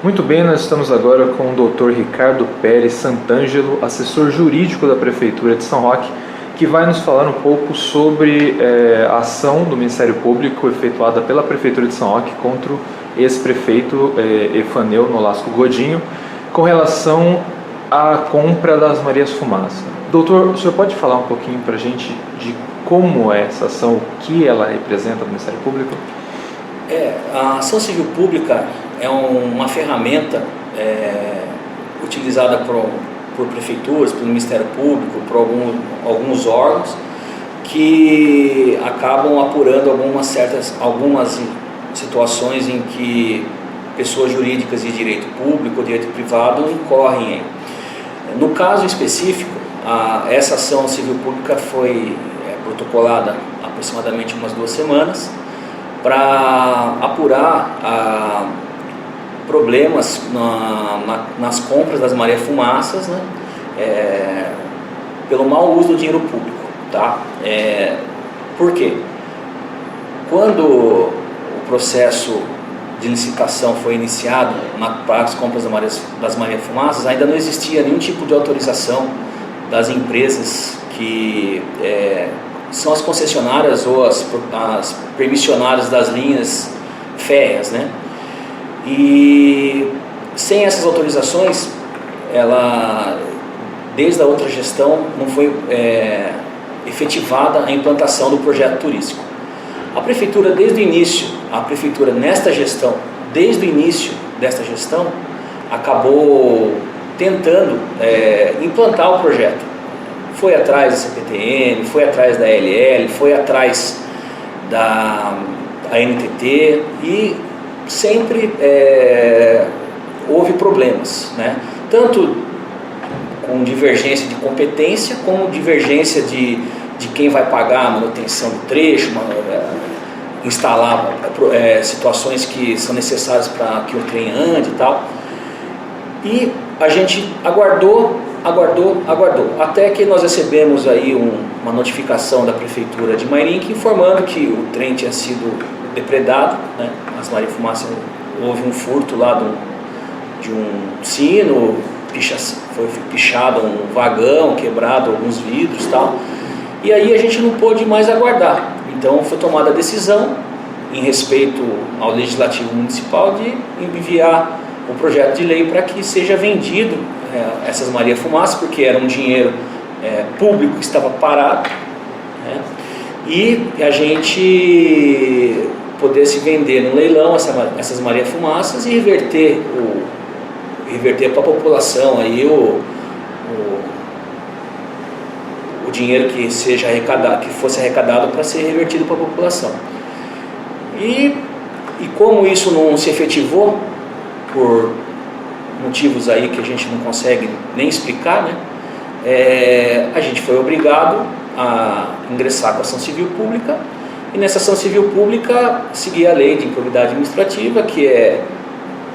Muito bem, nós estamos agora com o Dr. Ricardo Pérez Santangelo, assessor jurídico da Prefeitura de São Roque, que vai nos falar um pouco sobre a ação do Ministério Público efetuada pela Prefeitura de São Roque contra o ex-prefeito Efaneu Nolasco Godinho, com relação à compra das Marias Fumaça. Doutor, o senhor pode falar um pouquinho para a gente de como é essa ação, o que ela representa no Ministério Público? A ação civil pública é uma ferramenta utilizada por prefeituras, pelo Ministério Público, por alguns órgãos que acabam apurando algumas situações em que pessoas jurídicas de direito público ou direito privado incorrem. No caso específico, essa ação civil pública foi protocolada há aproximadamente umas 2 semanas para apurar problemas nas compras das Marias Fumaças, né? Pelo mau uso do dinheiro público. Tá? Por quê? Quando o processo de licitação foi iniciado para as compras das Marias Fumaças, ainda não existia nenhum tipo de autorização das empresas que são as concessionárias ou as permissionárias das linhas férreas, né? E sem essas autorizações, desde a outra gestão, não foi efetivada a implantação do projeto turístico. A Prefeitura, desde o início desta gestão, acabou tentando implantar o projeto. Foi atrás da CPTM, foi atrás da ALL, foi atrás da ANTT e sempre houve problemas, né? Tanto com divergência de competência, como divergência de quem vai pagar a manutenção do trecho, instalar situações que são necessárias para que o trem ande e tal. E a gente aguardou, até que nós recebemos aí uma notificação da Prefeitura de Mairinque informando que o trem tinha sido depredado, né? As Marias Fumaça, houve um furto lá de um sino, foi pichado um vagão, quebrado alguns vidros e tal. E aí a gente não pôde mais aguardar. Então foi tomada a decisão, em respeito ao Legislativo Municipal, de enviar o projeto de lei para que seja vendido essas Marias Fumaça, porque era um dinheiro público que estava parado, né? E a gente pudesse vender no leilão essas Marias Fumaças e reverter para a população aí o dinheiro que fosse arrecadado para ser revertido para a população. E como isso não se efetivou, por motivos aí que a gente não consegue nem explicar, né? A gente foi obrigado a ingressar com a ação civil pública, e nessa ação civil pública seguir a lei de improbidade administrativa, que é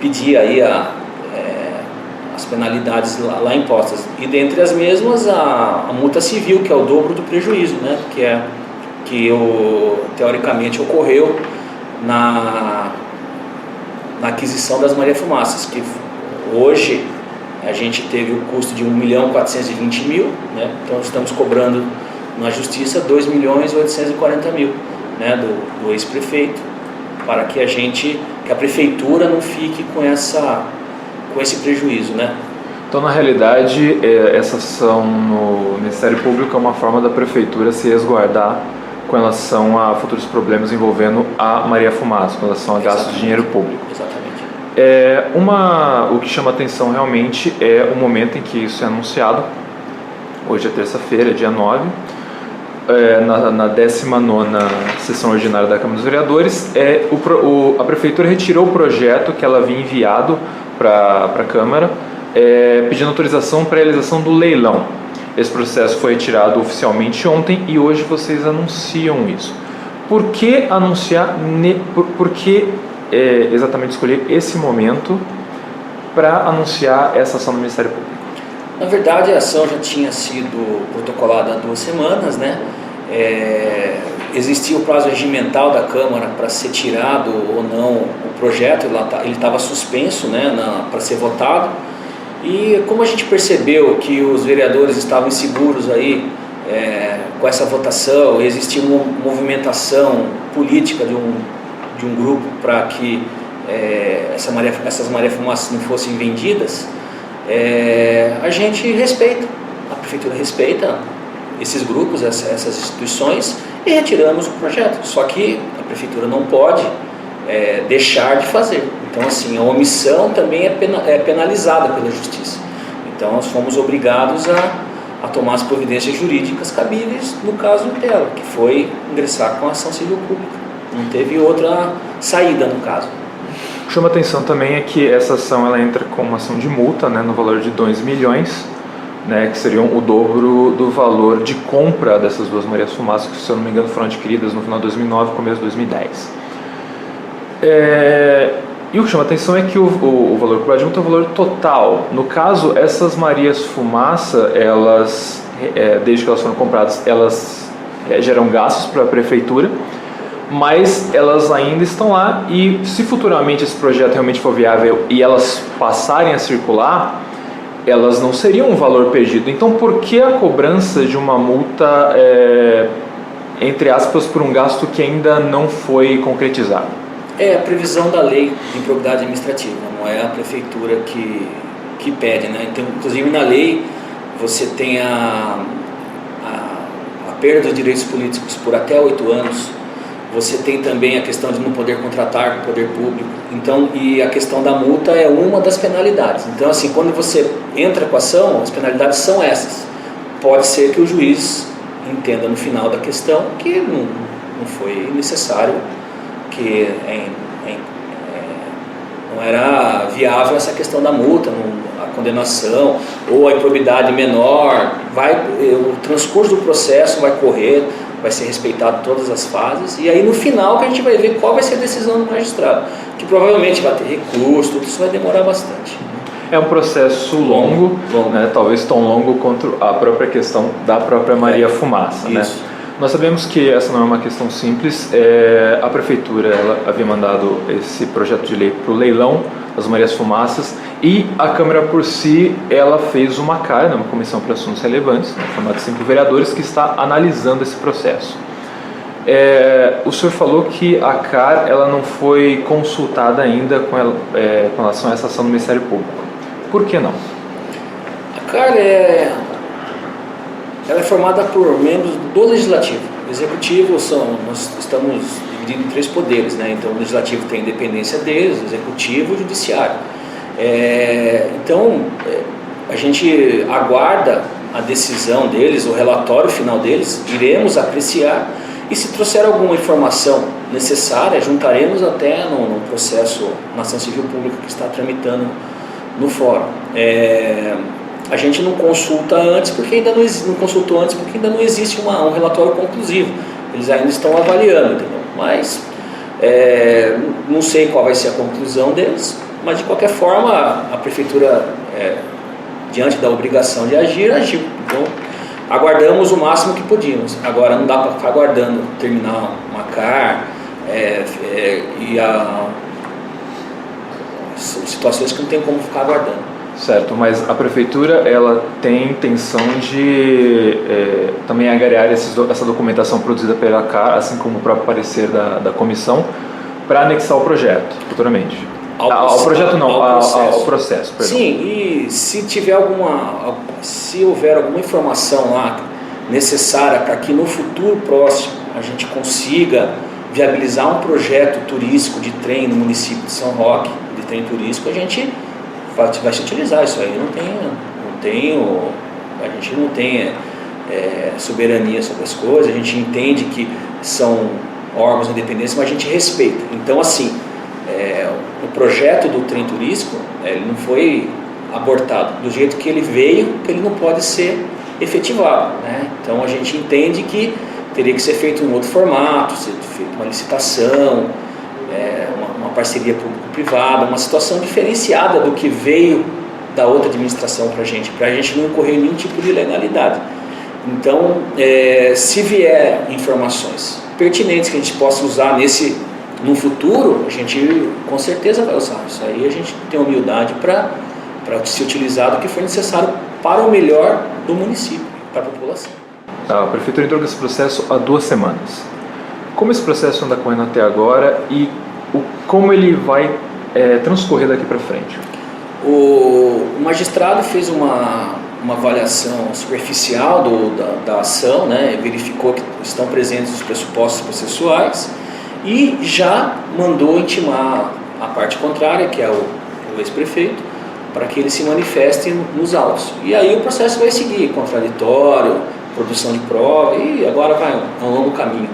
pedir aí as penalidades lá impostas, e dentre as mesmas a multa civil, que é o dobro do prejuízo, né? Que teoricamente ocorreu na aquisição das Marias Fumaças, que hoje a gente teve o custo de 1.420.000, né? Então estamos cobrando na Justiça 2.840.000, né, do ex-prefeito, para que a Prefeitura não fique com esse prejuízo, né? Então, na realidade, essa ação no Ministério Público é uma forma da Prefeitura se resguardar com relação a futuros problemas envolvendo a Maria Fumaça, com relação a gastos de dinheiro público. Exatamente. O que chama atenção realmente é o momento em que isso é anunciado. Hoje é terça-feira, dia 9, na 19ª sessão ordinária da Câmara dos Vereadores, a Prefeitura retirou o projeto que ela havia enviado para a Câmara, pedindo autorização para a realização do leilão. Esse processo foi retirado oficialmente ontem e hoje vocês anunciam isso. Por que anunciar, por que exatamente escolher esse momento para anunciar essa ação do Ministério Público? Na verdade, a ação já tinha sido protocolada há 2 semanas, né? existia o prazo regimental da Câmara para ser tirado ou não o projeto, ele estava suspenso, né, para ser votado. E como a gente percebeu que os vereadores estavam inseguros aí com essa votação, existia uma movimentação política de um grupo para que essas Maria-Fumaças não fossem vendidas, a gente respeita, a Prefeitura respeita esses grupos, essas instituições, e retiramos o projeto. Só que a Prefeitura não pode deixar de fazer. Então, assim, a omissão também é penalizada pela Justiça. Então, nós fomos obrigados a tomar as providências jurídicas cabíveis no caso dela, que foi ingressar com a ação civil pública. Não teve outra saída no caso. Chama atenção também é que essa ação ela entra com uma ação de multa, né, no valor de 2 milhões, né, que seriam o dobro do valor de compra dessas duas Marias-Fumaças, que, se eu não me engano, foram adquiridas no final de 2009 e começo de 2010. E o que chama atenção é que o valor cobrado de multa é o valor total. No caso, essas Marias-Fumaça, elas, desde que elas foram compradas, elas geram gastos para a Prefeitura, mas elas ainda estão lá, e se futuramente esse projeto realmente for viável e elas passarem a circular, elas não seriam um valor perdido. Então, por que a cobrança de uma multa, entre aspas, por um gasto que ainda não foi concretizado? É a previsão da lei de improbidade administrativa, não é a Prefeitura que pede, né? Então, inclusive na lei você tem a perda dos direitos políticos por até 8 anos, você tem também a questão de não poder contratar com o poder público, então, e a questão da multa é uma das penalidades. Então, assim, quando você entra com a ação, as penalidades são essas. Pode ser que o juiz entenda no final da questão que não foi necessário, que não era viável essa questão da multa, a condenação ou a improbidade menor, o transcurso do processo vai correr, vai ser respeitado todas as fases, e aí no final que a gente vai ver qual vai ser a decisão do magistrado, que provavelmente vai ter recurso, tudo isso vai demorar bastante. É um processo longo. Né, talvez tão longo quanto a própria questão da própria Maria-Fumaça. Né? Nós sabemos que essa não é uma questão simples. A Prefeitura ela havia mandado esse projeto de lei para o leilão das Marias-Fumaças, e a Câmara por si ela fez uma CAR, uma Comissão para Assuntos Relevantes, formada de 5 vereadores, que está analisando esse processo. O senhor falou que a CAR ela não foi consultada ainda com relação a essa ação do Ministério Público. Por que não? A CAR ela é formada por membros do Legislativo. O Executivo nós estamos divididos em 3 poderes, né? Então o Legislativo tem a independência deles, o Executivo e o Judiciário. Então a gente aguarda a decisão deles, o relatório final deles, iremos apreciar, e se trouxer alguma informação necessária, juntaremos até no processo na ação civil pública que está tramitando no fórum. A gente não consulta antes porque ainda não consultou antes porque ainda não existe um relatório conclusivo. Eles ainda estão avaliando, entendeu? Mas não sei qual vai ser a conclusão deles, mas de qualquer forma a Prefeitura, diante da obrigação de agir, agiu. Então aguardamos o máximo que podíamos. Agora não dá para ficar aguardando terminar uma CAR e situações que não tem como ficar aguardando. Certo, mas a Prefeitura ela tem intenção de também agregar essa documentação produzida pela CAR, assim como o próprio parecer da comissão, para anexar o projeto futuramente. Ao processo. Perdão. Sim, e se houver alguma informação lá necessária para que no futuro próximo a gente consiga viabilizar um projeto turístico de trem no município de São Roque, de trem turístico, a gente vai se utilizar. Isso aí a gente não tem soberania sobre as coisas, a gente entende que são órgãos independentes, mas a gente respeita. Então, assim, o projeto do trem turístico, ele não foi abortado. Do jeito que ele veio, que ele não pode ser efetivado, né? Então, a gente entende que teria que ser feito em outro formato, ser feita uma licitação, uma parceria público-privada, uma situação diferenciada do que veio da outra administração para a gente não incorrer em nenhum tipo de ilegalidade. Então, se vier informações pertinentes que a gente possa usar no futuro, a gente com certeza vai usar. Isso aí a gente tem humildade para se utilizar do que for necessário para o melhor do município, para a população. A Prefeitura entrou nesse processo há 2 semanas. Como esse processo anda correndo até agora e como ele vai transcorrer daqui para frente? O magistrado fez uma avaliação superficial da ação, né? Verificou que estão presentes os pressupostos processuais e já mandou intimar a parte contrária, que é o ex-prefeito, para que ele se manifeste nos autos. E aí o processo vai seguir, contraditório, produção de prova, e agora vai um longo caminho.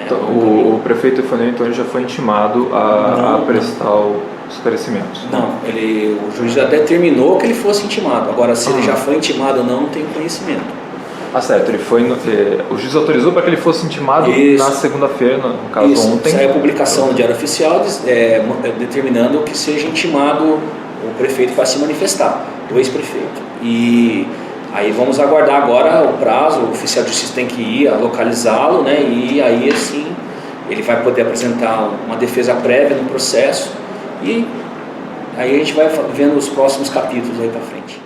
Então, o prefeito Ifanel, então, ele já foi intimado a prestar o esclarecimentos? Não, o juiz já determinou que ele fosse intimado. Agora, se ele já foi intimado ou não tenho conhecimento. Ah, certo. O juiz autorizou para que ele fosse intimado na segunda-feira, no caso ontem. Saiu a publicação no Diário Oficial determinando que seja intimado o prefeito para se manifestar, o ex-prefeito. E aí vamos aguardar agora o prazo, o oficial de justiça tem que ir localizá-lo, né? E aí assim ele vai poder apresentar uma defesa prévia no processo e aí a gente vai vendo os próximos capítulos aí para frente.